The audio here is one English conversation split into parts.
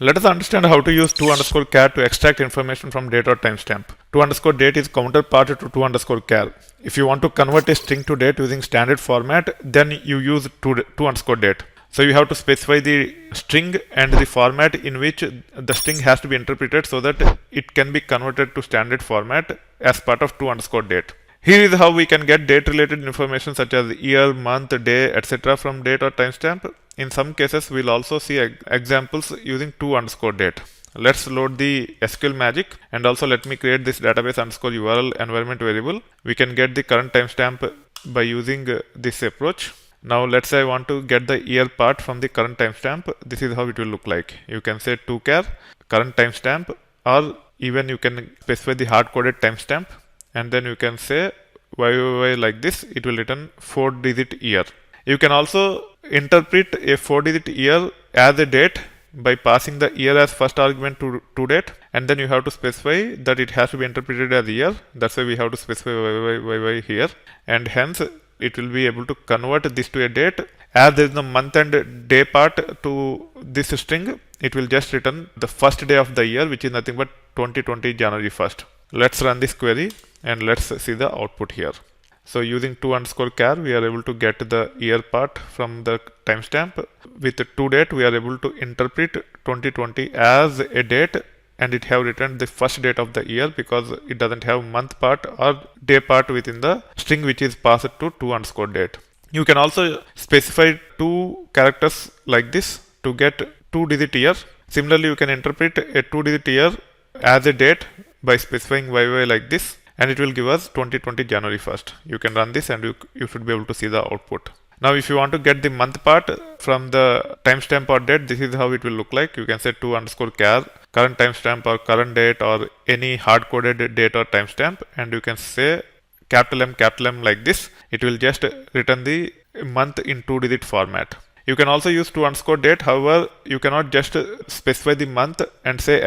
Let us understand how to use to_char to extract information from date or timestamp. To_date is counterpart to to_char. If you want to convert a string to date using standard format, then you use to_date. So you have to specify the string and the format in which the string has to be interpreted so that it can be converted to standard format as part of to_date. Here is how we can get date related information such as year, month, day, etc. from date or timestamp. In some cases, we'll also see examples using to_date. Let's load the SQL magic, and also let me create this database_URL environment variable. We can get the current timestamp by using this approach. Now let's say I want to get the year part from the current timestamp. This is how it will look like. You can say to_char current timestamp, or even you can specify the hard-coded timestamp, and then you can say YYY like this. It will return 4-digit year. You can also interpret a 4-digit year as a date by passing the year as first argument to date, and then you have to specify that it has to be interpreted as year. That's why we have to specify YYY here, and hence it will be able to convert this to a date. As there is no month and day part to this string, it will just return the first day of the year, which is nothing but 2020 January 1st. Let's run this query and let's see the output here. So using to_char, we are able to get the year part from the timestamp. With the to_date, we are able to interpret 2020 as a date, and it have returned the first date of the year because it doesn't have month part or day part within the string which is passed to to_date. You can also specify 2 characters like this to get 2-digit year. Similarly, you can interpret a 2-digit year as a date by specifying YY like this, and it will give us 2020 January 1st. You can run this and you should be able to see the output. Now if you want to get the month part from the timestamp or date, this is how it will look like. You can say to_char current timestamp or current date or any hard-coded date or timestamp, and you can say capital M like this. It will just return the month in 2-digit format. You can also use to_date. However, you cannot just specify the month and say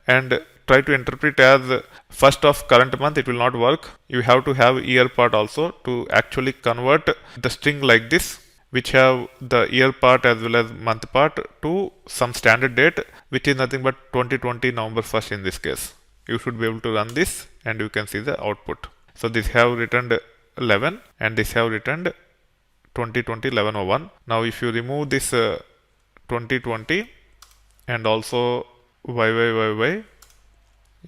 and try to interpret as first of current month. It will not work. You have to have year part also to actually convert the string like this, which have the year part as well as month part, to some standard date, which is nothing but 2020 November 1st in this case. You should be able to run this and you can see the output. So this have returned 11 and this have returned 2020 1101. Now if you remove this 2020 and also YYYY,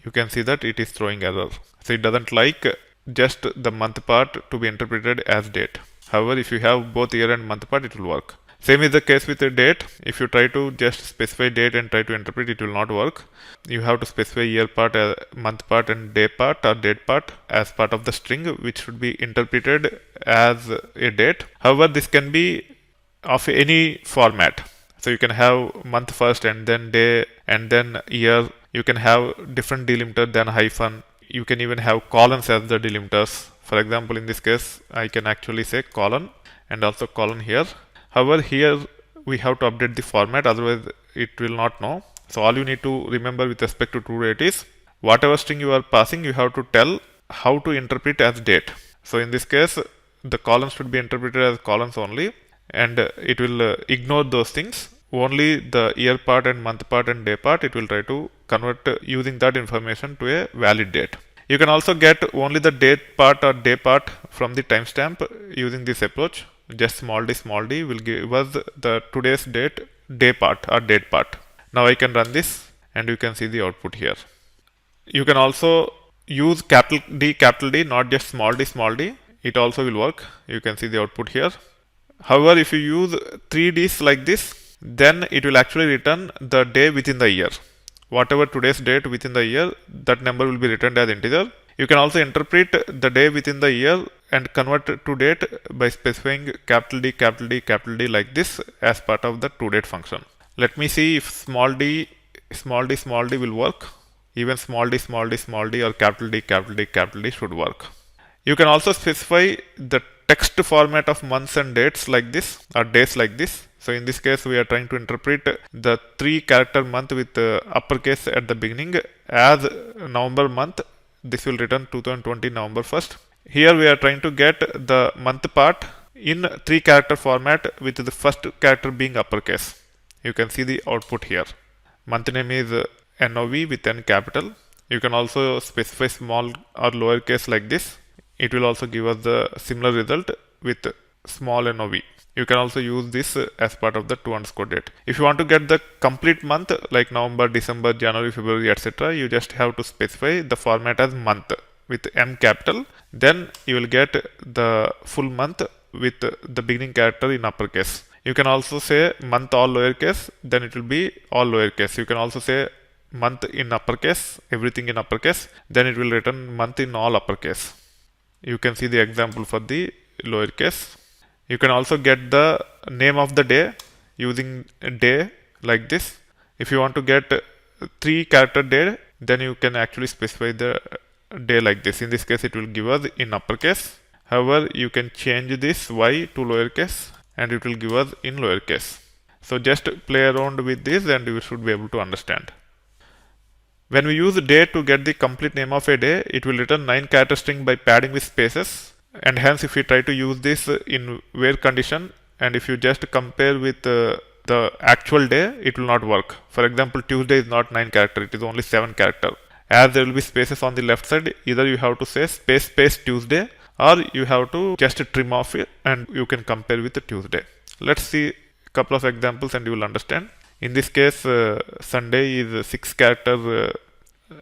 you can see that it is throwing error. So it doesn't like just the month part to be interpreted as date. However, if you have both year and month part, it will work. Same is the case with the date. If you try to just specify date and try to interpret, it will not work. You have to specify year part, month part, and day part or date part as part of the string, which should be interpreted as a date. However, this can be of any format. So you can have month first and then day and then year. You can have different delimiter than hyphen. You can even have colons as the delimiters. For example, in this case, I can actually say colon and also colon here. However, here we have to update the format, otherwise it will not know. So all you need to remember with respect to to_date is whatever string you are passing, you have to tell how to interpret as date. So in this case, the columns should be interpreted as columns only, and it will ignore those things. Only the year part and month part and day part, it will try to convert using that information to a valid date. You can also get only the date part or day part from the timestamp using this approach. Just small d will give us the today's date, day part or date part. Now I can run this and you can see the output here. You can also use capital D, not just small d. It also will work. You can see the output here. However, if you use 3 Ds like this, then it will actually return the day within the year. Whatever today's date within the year, that number will be returned as integer. You can also interpret the day within the year and convert to date by specifying capital D like this as part of the to_date function. Let me see if small d will work. Even small d or capital D should work. You can also specify the text format of months and dates like this or days like this. So in this case, we are trying to interpret the 3-character month with uppercase at the beginning as November month. This will return 2020 November 1st. Here we are trying to get the month part in 3-character format with the first character being uppercase. You can see the output here. Month name is NOV with N capital. You can also specify small or lowercase like this. It will also give us the similar result with small NOV. You can also use this as part of the to_date. If you want to get the complete month like November, December, January, February, etc., you just have to specify the format as month with M capital. Then you will get the full month with the beginning character in uppercase. You can also say month all lowercase, then it will be all lowercase. You can also say month in uppercase, everything in uppercase, then it will return month in all uppercase. You can see the example for the lowercase. You can also get the name of the day using day like this. If you want to get 3 character day, then you can actually specify the day like this. In this case, it will give us in uppercase. However, you can change this Y to lowercase and it will give us in lowercase. So just play around with this and you should be able to understand. When we use day to get the complete name of a day, it will return 9 character string by padding with spaces. And hence, if we try to use this in where condition, and if you just compare with the actual day, it will not work. For example, Tuesday is not 9 character, it is only 7 character. As there will be spaces on the left side, either you have to say space Tuesday, or you have to just trim off it and you can compare with the Tuesday. Let's see a couple of examples and you will understand. In this case, Sunday is a 6 character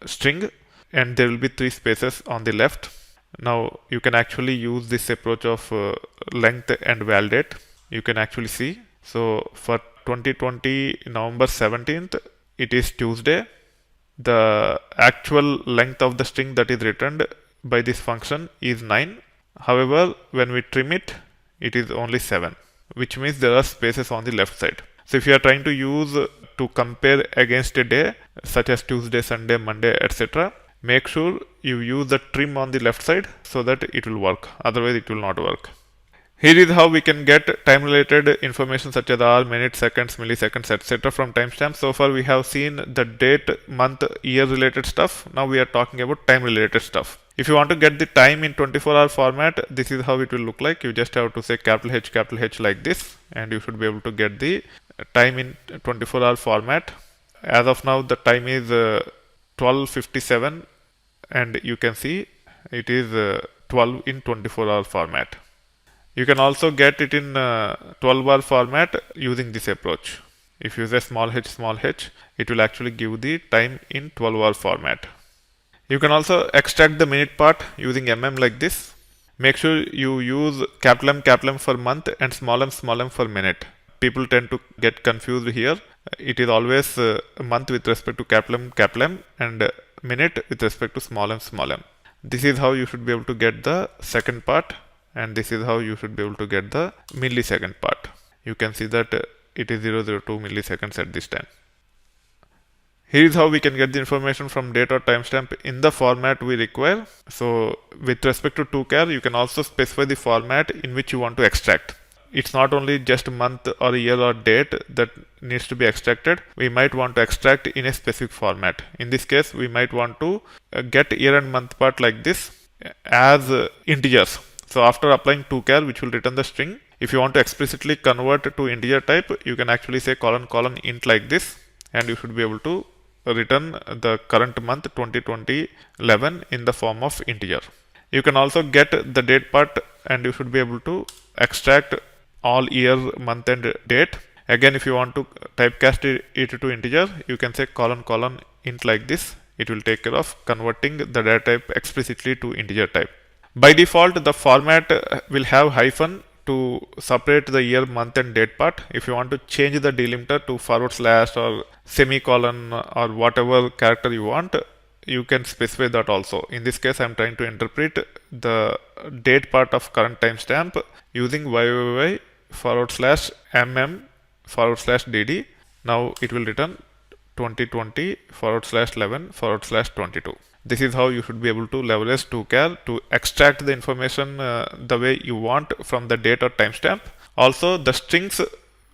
string and there will be 3 spaces on the left. Now you can actually use this approach of length and validate. You can actually see. So for 2020 November 17th, it is Tuesday. The actual length of the string that is returned by this function is 9. However, when we trim it, it is only 7, which means there are spaces on the left side. So if you are trying to use to compare against a day, such as Tuesday, Sunday, Monday, etc., make sure you use the trim on the left side so that it will work. Otherwise, it will not work. Here is how we can get time-related information such as hour, minute, seconds, milliseconds, etc. from timestamps. So far, we have seen the date, month, year-related stuff. Now we are talking about time-related stuff. If you want to get the time in 24-hour format, this is how it will look like. You just have to say capital H like this, and you should be able to get the time in 24-hour format. As of now, the time is 12:57, and you can see it is 12 in 24-hour format. You can also get it in 12-hour format using this approach. If you say small h, it will actually give the time in 12-hour format. You can also extract the minute part using like this. Make sure you use capital M for month and small m for minute. People tend to get confused here. It is always a month with respect to capital M and minute with respect to small m. This is how you should be able to get the second part, and this is how you should be able to get the millisecond part. You can see that it is 002 milliseconds at this time. Here is how we can get the information from date or timestamp in the format we require. So with respect to toChar, you can also specify the format in which you want to extract. It's not only just month or year or date that needs to be extracted. We might want to extract in a specific format. In this case, we might want to get year and month part like this as integers. So after applying toChar, which will return the string, if you want to explicitly convert to integer type, you can actually say : int like this, and you should be able to return the current month 2020-11 in the form of integer. You can also get the date part, and you should be able to extract all year, month and date. Again, if you want to typecast it to integer, you can say : int like this. It will take care of converting the data type explicitly to integer type. By default, the format will have hyphen to separate the year, month and date part. If you want to change the delimiter to / or semicolon or whatever character you want, you can specify that also. In this case, I am trying to interpret the date part of current timestamp using YYY / MM / DD. Now it will return 2020 / 11 / 22. This is how you should be able to leverage toChar to extract the information the way you want from the date or timestamp. Also, the strings,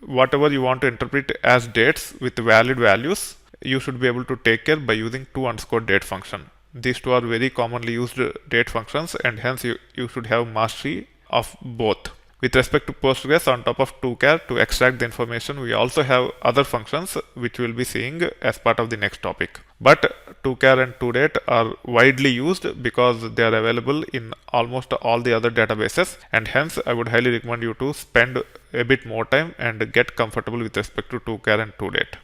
whatever you want to interpret as dates with valid values, you should be able to take care by using to_date function. These two are very commonly used date functions, and hence you should have mastery of both. With respect to Postgres, on top of toChar to extract the information, we also have other functions which we'll be seeing as part of the next topic. But toChar and toDate are widely used because they are available in almost all the other databases, and hence I would highly recommend you to spend a bit more time and get comfortable with respect to toChar and toDate.